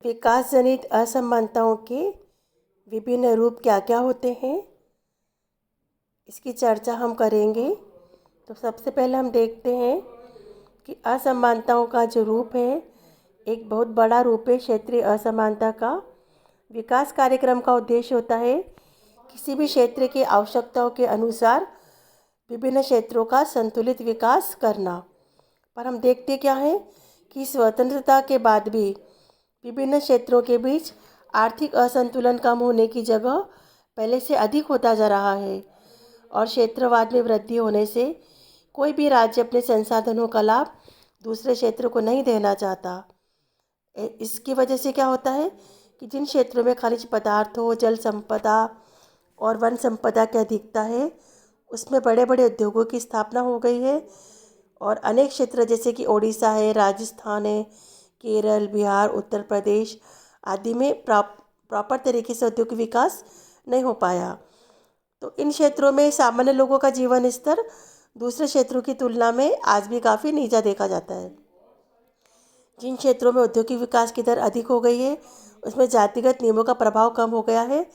विकास जनित असमानताओं के विभिन्न रूप क्या क्या होते हैं, इसकी चर्चा हम करेंगे। तो सबसे पहले हम देखते हैं कि असमानताओं का जो रूप है, एक बहुत बड़ा रूप है क्षेत्रीय असमानता का। विकास कार्यक्रम का उद्देश्य होता है किसी भी क्षेत्र की आवश्यकताओं के अनुसार विभिन्न क्षेत्रों का संतुलित विकास करना। पर हम देखते क्या है कि स्वतंत्रता के बाद भी विभिन्न क्षेत्रों के बीच आर्थिक असंतुलन कम होने की जगह पहले से अधिक होता जा रहा है और क्षेत्रवाद में वृद्धि होने से कोई भी राज्य अपने संसाधनों का लाभ दूसरे क्षेत्र को नहीं देना चाहता। इसकी वजह से क्या होता है कि जिन क्षेत्रों में खनिज पदार्थों, जल संपदा और वन संपदा की अधिकता है, उसमें बड़े बड़े उद्योगों की स्थापना हो गई है और अनेक क्षेत्र जैसे कि ओडिशा है, राजस्थान है, केरल, बिहार, उत्तर प्रदेश आदि में प्रॉपर तरीके से औद्योगिक विकास नहीं हो पाया। तो इन क्षेत्रों में सामान्य लोगों का जीवन स्तर दूसरे क्षेत्रों की तुलना में आज भी काफ़ी नीचा देखा जाता है। जिन क्षेत्रों में औद्योगिक विकास की दर अधिक हो गई है, उसमें जातिगत नियमों का प्रभाव कम हो गया है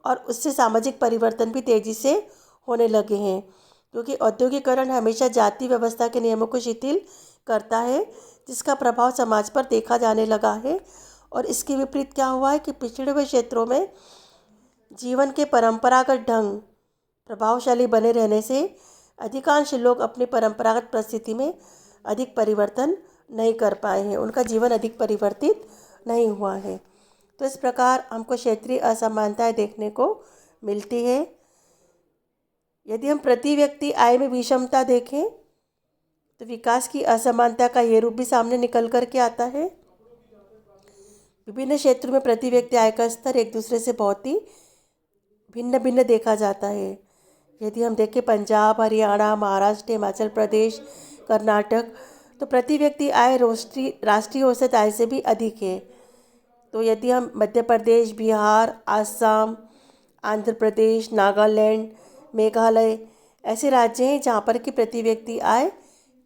और उससे सामाजिक परिवर्तन भी तेज़ी से होने लगे हैं, क्योंकि औद्योगिकरण हमेशा जाति व्यवस्था के नियमों को शिथिल करता है, जिसका प्रभाव समाज पर देखा जाने लगा है। और इसके विपरीत क्या हुआ है कि पिछड़े हुए क्षेत्रों में जीवन के परंपरागत ढंग प्रभावशाली बने रहने से अधिकांश लोग अपनी परंपरागत परिस्थिति में अधिक परिवर्तन नहीं कर पाए हैं, उनका जीवन अधिक परिवर्तित नहीं हुआ है। तो इस प्रकार हमको क्षेत्रीय असमानताएं देखने को मिलती है। यदि हम प्रति व्यक्ति आय में विषमता देखें तो विकास की असमानता का ये रूप भी सामने निकल कर के आता है। विभिन्न क्षेत्रों में प्रति व्यक्ति आय का स्तर एक दूसरे से बहुत ही भिन्न भिन्न देखा जाता है। यदि हम देखें पंजाब, हरियाणा, महाराष्ट्र, हिमाचल प्रदेश, कर्नाटक, तो प्रति व्यक्ति आय राष्ट्रीय औसत आय से भी अधिक है। तो यदि हम मध्य प्रदेश, बिहार, आसाम, आंध्र प्रदेश, नागालैंड, मेघालय ऐसे राज्य हैं जहाँ पर कि प्रति व्यक्ति आय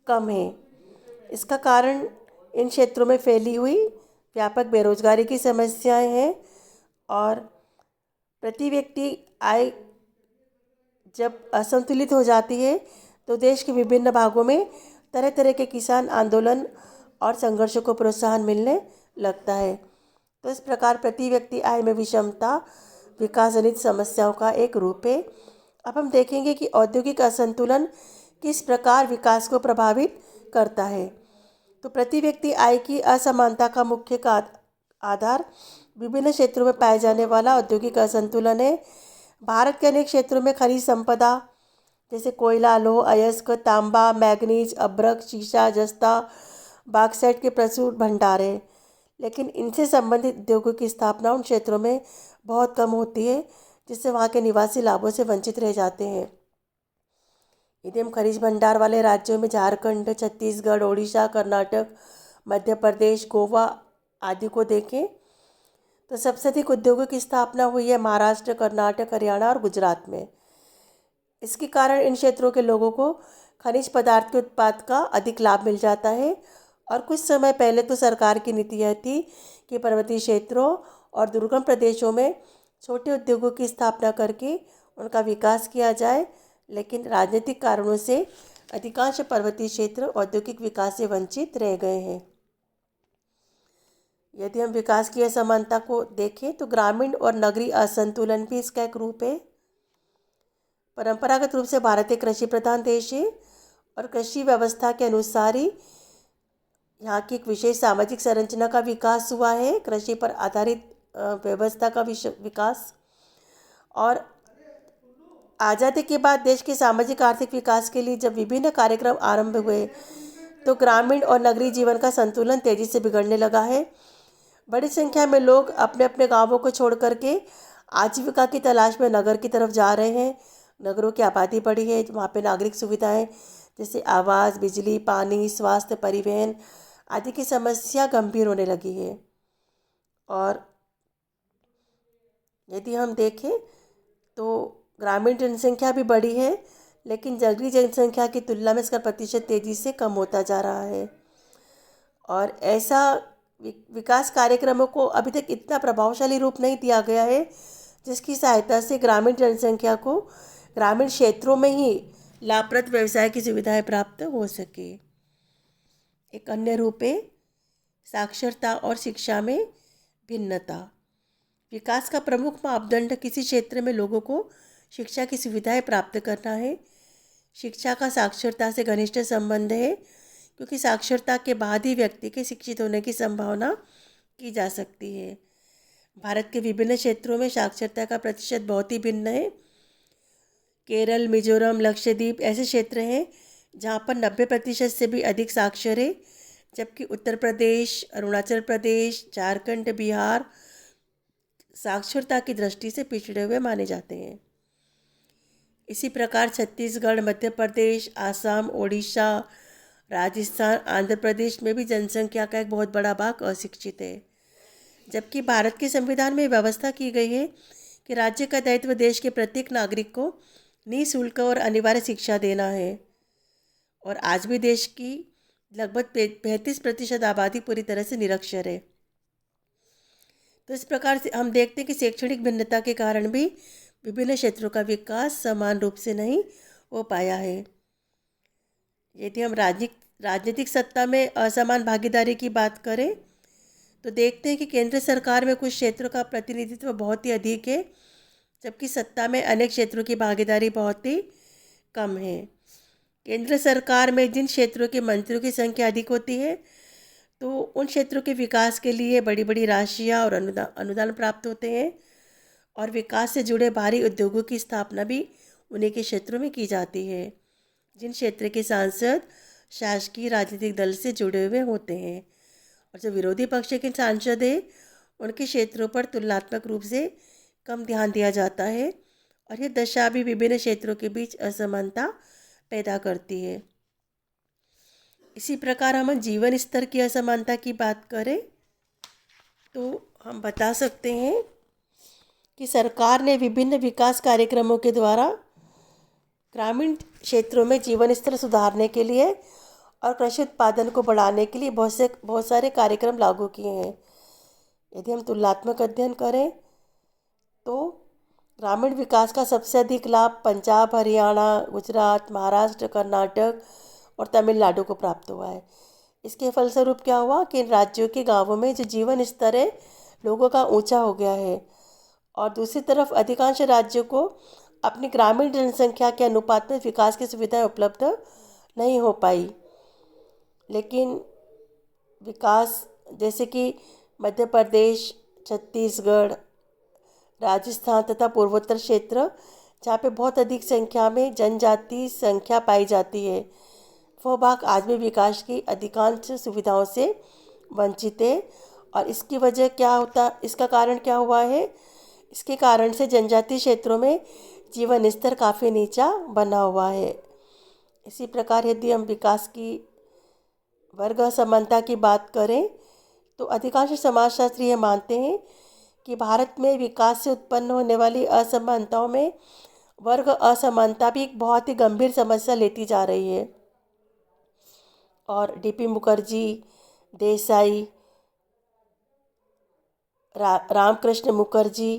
कम है। इसका कारण इन क्षेत्रों में फैली हुई व्यापक बेरोजगारी की समस्याएं हैं और प्रति व्यक्ति आय जब असंतुलित हो जाती है तो देश के विभिन्न भागों में तरह तरह के किसान आंदोलन और संघर्षों को प्रोत्साहन मिलने लगता है। तो इस प्रकार प्रति व्यक्ति आय में विषमता विकास जनित समस्याओं का एक रूप है। अब हम देखेंगे कि औद्योगिक असंतुलन किस प्रकार विकास को प्रभावित करता है। तो प्रति व्यक्ति आय की असमानता का मुख्य आधार विभिन्न क्षेत्रों में पाए जाने वाला औद्योगिक असंतुलन है। भारत के अनेक क्षेत्रों में खनिज संपदा जैसे कोयला, लौह अयस्क, तांबा, मैग्नीज, अभ्रक, शीशा, जस्ता, बॉक्साइट के प्रचुर भंडार है, लेकिन इनसे संबंधित उद्योगों की स्थापना उन क्षेत्रों में बहुत कम होती है, जिससे वहाँ के निवासी लाभों से वंचित रह जाते हैं। यदि हम खनिज भंडार वाले राज्यों में झारखंड, छत्तीसगढ़, ओडिशा, कर्नाटक, मध्य प्रदेश, गोवा आदि को देखें तो सबसे अधिक उद्योगों की स्थापना हुई है महाराष्ट्र, कर्नाटक, हरियाणा और गुजरात में। इसके कारण इन क्षेत्रों के लोगों को खनिज पदार्थ के उत्पाद का अधिक लाभ मिल जाता है और कुछ समय पहले तो सरकार की नीति यह थी कि पर्वतीय क्षेत्रों और दुर्गम प्रदेशों में छोटे उद्योगों की स्थापना करके उनका विकास किया जाए, लेकिन राजनीतिक कारणों से अधिकांश पर्वतीय क्षेत्र औद्योगिक विकास से वंचित रह गए हैं। यदि हम विकास की असमानता को देखें तो ग्रामीण और नगरीय असंतुलन भी इसका एक रूप है। परंपरागत रूप से भारत एक कृषि प्रधान देश है और कृषि व्यवस्था के अनुसार ही यहाँ की एक विशेष सामाजिक संरचना का विकास हुआ है, कृषि पर आधारित व्यवस्था का विकास। और आज़ादी के बाद देश के सामाजिक आर्थिक विकास के लिए जब विभिन्न कार्यक्रम आरंभ हुए तो ग्रामीण और नगरीय जीवन का संतुलन तेजी से बिगड़ने लगा है। बड़ी संख्या में लोग अपने अपने गांवों को छोड़ करके आजीविका की तलाश में नगर की तरफ जा रहे हैं। नगरों की आबादी बढ़ी है, वहाँ पे नागरिक सुविधाएं जैसे आवास, बिजली, पानी, स्वास्थ्य, परिवहन आदि की समस्या गंभीर होने लगी है। और यदि हम देखें तो ग्रामीण जनसंख्या भी बढ़ी है, लेकिन नगरीय जनसंख्या की तुलना में इसका प्रतिशत तेज़ी से कम होता जा रहा है। और ऐसा विकास कार्यक्रमों को अभी तक इतना प्रभावशाली रूप नहीं दिया गया है जिसकी सहायता से ग्रामीण जनसंख्या को ग्रामीण क्षेत्रों में ही लाभप्रद व्यवसाय की सुविधाएं प्राप्त हो सके। एक अन्य रूप है साक्षरता और शिक्षा में भिन्नता। विकास का प्रमुख मापदंड किसी क्षेत्र में लोगों को शिक्षा की सुविधाएं प्राप्त करना है। शिक्षा का साक्षरता से घनिष्ठ संबंध है क्योंकि साक्षरता के बाद ही व्यक्ति के शिक्षित होने की संभावना की जा सकती है। भारत के विभिन्न क्षेत्रों में साक्षरता का प्रतिशत बहुत ही भिन्न है। केरल, मिजोरम, लक्षद्वीप ऐसे क्षेत्र हैं जहाँ पर 90% से भी अधिक साक्षर है, जबकि उत्तर प्रदेश, अरुणाचल प्रदेश, झारखंड, बिहार साक्षरता की दृष्टि से पिछड़े हुए माने जाते हैं। इसी प्रकार छत्तीसगढ़, मध्य प्रदेश, आसाम, ओडिशा, राजस्थान, आंध्र प्रदेश में भी जनसंख्या का एक बहुत बड़ा भाग अशिक्षित है। जबकि भारत के संविधान में व्यवस्था की गई है कि राज्य का दायित्व देश के प्रत्येक नागरिक को निःशुल्क और अनिवार्य शिक्षा देना है, और आज भी देश की लगभग 35% आबादी पूरी तरह से निरक्षर है। तो इस प्रकार से हम देखते हैं कि शैक्षणिक भिन्नता के कारण भी विभिन्न क्षेत्रों का विकास समान रूप से नहीं हो पाया है। यदि हम राजनीतिक सत्ता में असमान भागीदारी की बात करें तो देखते हैं कि केंद्र सरकार में कुछ क्षेत्रों का प्रतिनिधित्व बहुत ही अधिक है, जबकि सत्ता में अनेक क्षेत्रों की भागीदारी बहुत ही कम है। केंद्र सरकार में जिन क्षेत्रों के मंत्रियों की संख्या अधिक होती है तो उन क्षेत्रों के विकास के लिए बड़ी बड़ी राशियाँ और अनुदान प्राप्त होते हैं, और विकास से जुड़े भारी उद्योगों की स्थापना भी उन्हीं के क्षेत्रों में की जाती है जिन क्षेत्र के सांसद शासकीय राजनीतिक दल से जुड़े हुए होते हैं। और जो विरोधी पक्ष के सांसद हैं उनके क्षेत्रों पर तुलनात्मक रूप से कम ध्यान दिया जाता है, और यह दशा भी विभिन्न क्षेत्रों के बीच असमानता पैदा करती है। इसी प्रकार हम जीवन स्तर की असमानता की बात करें तो हम बता सकते हैं कि सरकार ने विभिन्न विकास कार्यक्रमों के द्वारा ग्रामीण क्षेत्रों में जीवन स्तर सुधारने के लिए और कृषि उत्पादन को बढ़ाने के लिए बहुत सारे कार्यक्रम लागू किए हैं। यदि हम तुलनात्मक अध्ययन करें तो ग्रामीण विकास का सबसे अधिक लाभ पंजाब, हरियाणा, गुजरात, महाराष्ट्र, कर्नाटक और तमिलनाडु को प्राप्त हुआ है। इसके फलस्वरूप क्या हुआ कि इन राज्यों के गांवों में जो जीवन स्तर है लोगों का ऊंचा हो गया है, और दूसरी तरफ अधिकांश राज्यों को अपनी ग्रामीण जनसंख्या के अनुपात में विकास की सुविधाएं उपलब्ध नहीं हो पाई। लेकिन विकास जैसे कि मध्य प्रदेश, छत्तीसगढ़, राजस्थान तथा पूर्वोत्तर क्षेत्र जहाँ पे बहुत अधिक संख्या में जनजाति संख्या पाई जाती है, वह भाग आज भी विकास की अधिकांश सुविधाओं से वंचित है। और इसका कारण क्या हुआ है? इसके कारण से जनजातीय क्षेत्रों में जीवन स्तर काफ़ी नीचा बना हुआ है। इसी प्रकार यदि हम विकास की वर्ग असमानता की बात करें तो अधिकांश समाजशास्त्री ये मानते हैं कि भारत में विकास से उत्पन्न होने वाली असमानताओं में वर्ग असमानता भी एक बहुत ही गंभीर समस्या लेती जा रही है। और डीपी मुखर्जी, देसाई, रामकृष्ण मुखर्जी,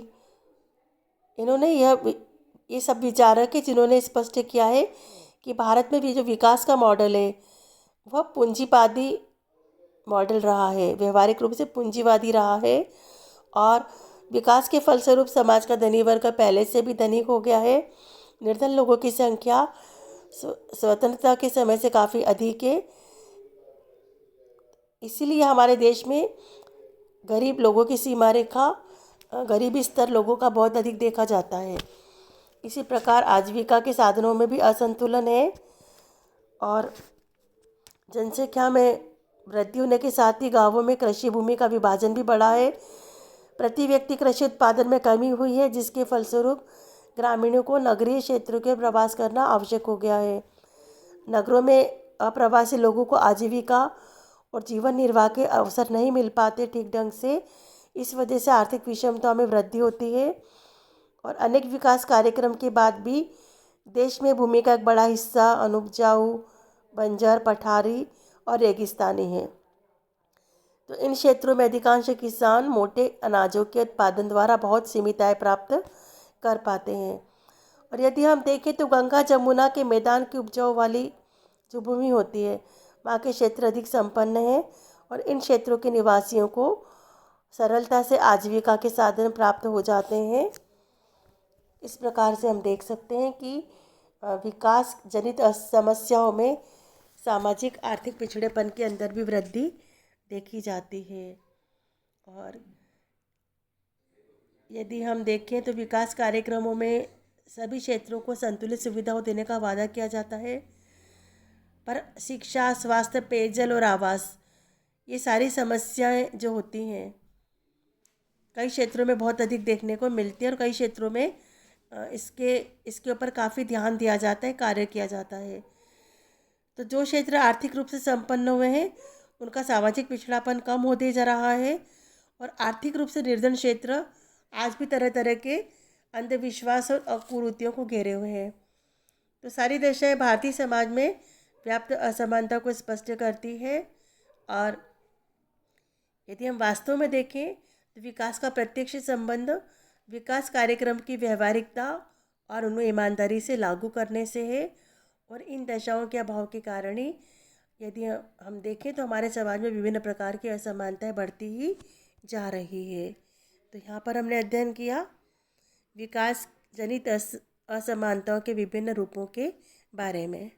इन्होंने ये सब विचारक है जिन्होंने स्पष्ट किया है कि भारत में भी जो विकास का मॉडल है वह पूंजीवादी मॉडल रहा है, व्यवहारिक रूप से पूंजीवादी रहा है, और विकास के फलस्वरूप समाज का धनी वर्ग पहले से भी धनिक हो गया है। निर्धन लोगों की संख्या स्वतंत्रता के समय से काफ़ी अधिक है। इसीलिए हमारे देश में गरीब लोगों की सीमा रेखा, गरीबी स्तर लोगों का बहुत अधिक देखा जाता है। इसी प्रकार आजीविका के साधनों में भी असंतुलन है, और जनसंख्या में वृद्धि होने के साथ ही गांवों में कृषि भूमि का विभाजन भी बढ़ा है। प्रति व्यक्ति कृषि उत्पादन में कमी हुई है, जिसके फलस्वरूप ग्रामीणों को नगरीय क्षेत्रों के प्रवास करना आवश्यक हो गया है। नगरों में अप्रवासी लोगों को आजीविका और जीवन निर्वाह के अवसर नहीं मिल पाते ठीक ढंग से। इस वजह से आर्थिक विषमता में वृद्धि होती है, और अनेक विकास कार्यक्रम के बाद भी देश में भूमि का एक बड़ा हिस्सा अनुपजाऊ, बंजर, पठारी और रेगिस्तानी है। तो इन क्षेत्रों में अधिकांश किसान मोटे अनाजों के उत्पादन द्वारा बहुत सीमित आय प्राप्त कर पाते हैं। और यदि हम देखें तो गंगा जमुना के मैदान की उपजाऊ वाली जो भूमि होती है, वहाँ के क्षेत्र अधिक संपन्न है और इन क्षेत्रों के निवासियों को सरलता से आजीविका के साधन प्राप्त हो जाते हैं। इस प्रकार से हम देख सकते हैं कि विकास जनित समस्याओं में सामाजिक आर्थिक पिछड़ेपन के अंदर भी वृद्धि देखी जाती है। और यदि हम देखें तो विकास कार्यक्रमों में सभी क्षेत्रों को संतुलित सुविधाओं देने का वादा किया जाता है, पर शिक्षा, स्वास्थ्य, पेयजल और आवास, ये सारी समस्याएं जो होती हैं कई क्षेत्रों में बहुत अधिक देखने को मिलती है और कई क्षेत्रों में इसके ऊपर काफ़ी ध्यान दिया जाता है, कार्य किया जाता है। तो जो क्षेत्र आर्थिक रूप से संपन्न हुए हैं उनका सामाजिक पिछड़ापन कम होते जा रहा है और आर्थिक रूप से निर्धन क्षेत्र आज भी तरह तरह के अंधविश्वास और कुरीतियों को घेरे हुए हैं। तो सारी दशाएं भारतीय समाज में व्याप्त असमानता को स्पष्ट करती है। और यदि हम वास्तव में देखें तो विकास का प्रत्यक्ष संबंध विकास कार्यक्रम की व्यवहारिकता और उन्हें ईमानदारी से लागू करने से है। और इन दशाओं के अभाव के कारण ही यदि हम देखें तो हमारे समाज में विभिन्न प्रकार की असमानताएं बढ़ती ही जा रही है। तो यहाँ पर हमने अध्ययन किया विकास जनित असमानताओं के विभिन्न रूपों के बारे में।